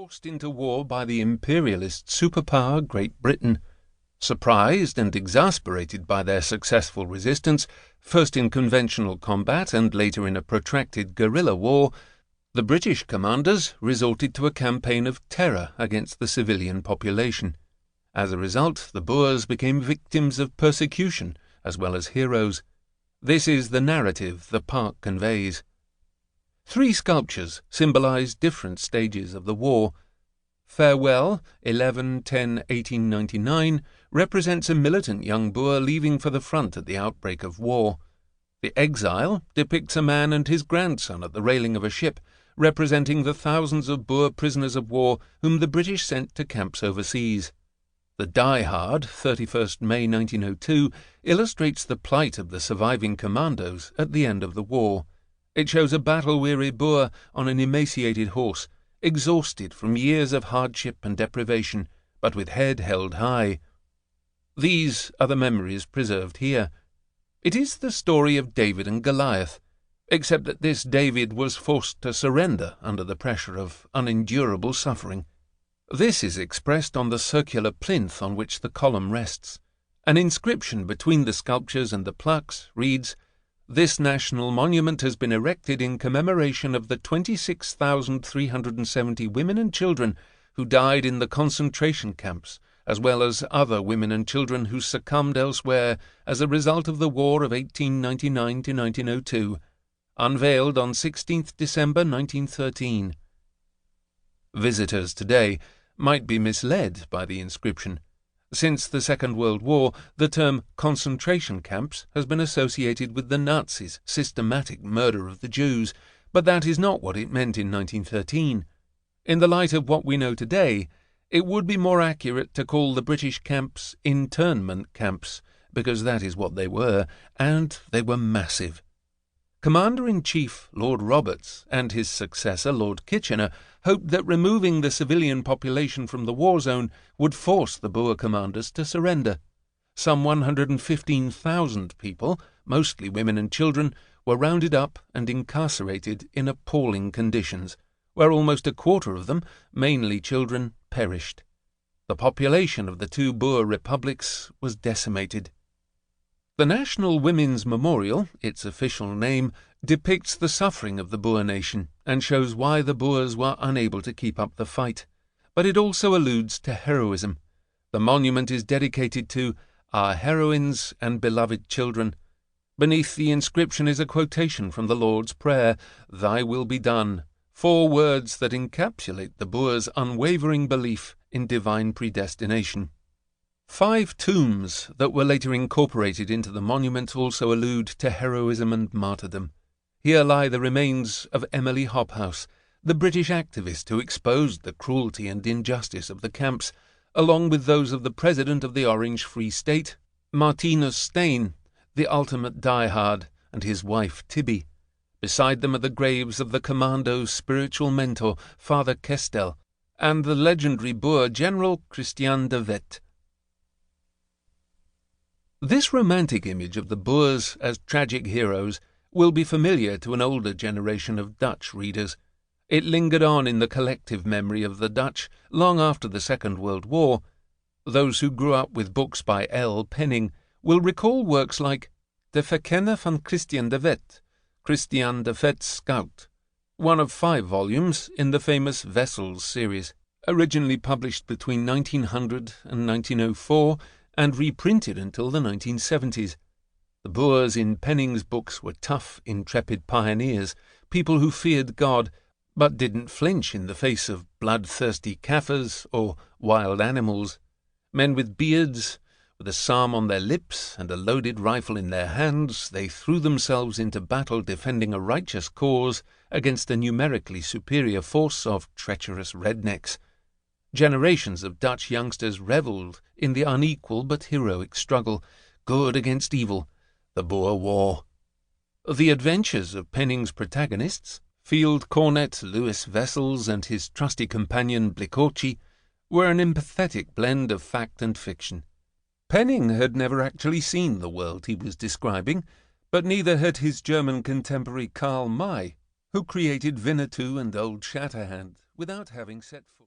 Forced into war by the imperialist superpower Great Britain, surprised and exasperated by their successful resistance, first in conventional combat and later in a protracted guerrilla war, the British commanders resorted to a campaign of terror against the civilian population. As a result, the Boers became victims of persecution as well as heroes. This is the narrative the park conveys. 3 sculptures symbolize different stages of the war. Farewell, 11-10-1899, represents a militant young Boer leaving for the front at the outbreak of war. The Exile depicts a man and his grandson at the railing of a ship, representing the thousands of Boer prisoners of war whom the British sent to camps overseas. The Die Hard, 31st May 1902, illustrates the plight of the surviving commandos at the end of the war. It shows a battle-weary Boer on an emaciated horse, exhausted from years of hardship and deprivation, but with head held high. These are the memories preserved here. It is the story of David and Goliath, except that this David was forced to surrender under the pressure of unendurable suffering. This is expressed on the circular plinth on which the column rests. An inscription between the sculptures and the plaques reads, "This national monument has been erected in commemoration of the 26,370 women and children who died in the concentration camps, as well as other women and children who succumbed elsewhere as a result of the war of 1899 to 1902, unveiled on 16th December 1913. Visitors today might be misled by the inscription. Since the Second World War, the term concentration camps has been associated with the Nazis' systematic murder of the Jews, but that is not what it meant in 1913. In the light of what we know today, it would be more accurate to call the British camps internment camps, because that is what they were, and they were massive. Commander-in-Chief Lord Roberts and his successor Lord Kitchener hoped that removing the civilian population from the war zone would force the Boer commanders to surrender. Some 115,000 people, mostly women and children, were rounded up and incarcerated in appalling conditions, where almost a quarter of them, mainly children, perished. The population of the 2 Boer republics was decimated. The National Women's Memorial, its official name, depicts the suffering of the Boer nation and shows why the Boers were unable to keep up the fight. But it also alludes to heroism. The monument is dedicated to our heroines and beloved children. Beneath the inscription is a quotation from the Lord's Prayer, "Thy will be done," 4 words that encapsulate the Boers' unwavering belief in divine predestination. 5 tombs that were later incorporated into the monument also allude to heroism and martyrdom. Here lie the remains of Emily Hobhouse, the British activist who exposed the cruelty and injustice of the camps, along with those of the President of the Orange Free State, Martinus Steyn, the ultimate diehard, and his wife Tibby. Beside them are the graves of the commando's spiritual mentor, Father Kestel, and the legendary Boer General Christian de Wet. This romantic image of the Boers as tragic heroes will be familiar to an older generation of Dutch readers. It lingered on in the collective memory of the Dutch long after the Second World War. Those who grew up with books by L. Penning will recall works like De Verkenner van Christian de Wet, Christian de Wet's Scout, one of 5 volumes in the famous Vessels series, originally published between 1900 and 1904, and reprinted until the 1970s. The Boers in Penning's books were tough, intrepid pioneers, people who feared God, but didn't flinch in the face of bloodthirsty Kaffirs or wild animals. Men with beards, with a psalm on their lips and a loaded rifle in their hands, they threw themselves into battle defending a righteous cause against a numerically superior force of treacherous rednecks. Generations of Dutch youngsters revelled in the unequal but heroic struggle, good against evil, the Boer War. The adventures of Penning's protagonists, Field Cornet Louis Wessels and his trusty companion Blicorchi, were an empathetic blend of fact and fiction. Penning had never actually seen the world he was describing, but neither had his German contemporary Karl May, who created Winnetou and Old Shatterhand without having set foot.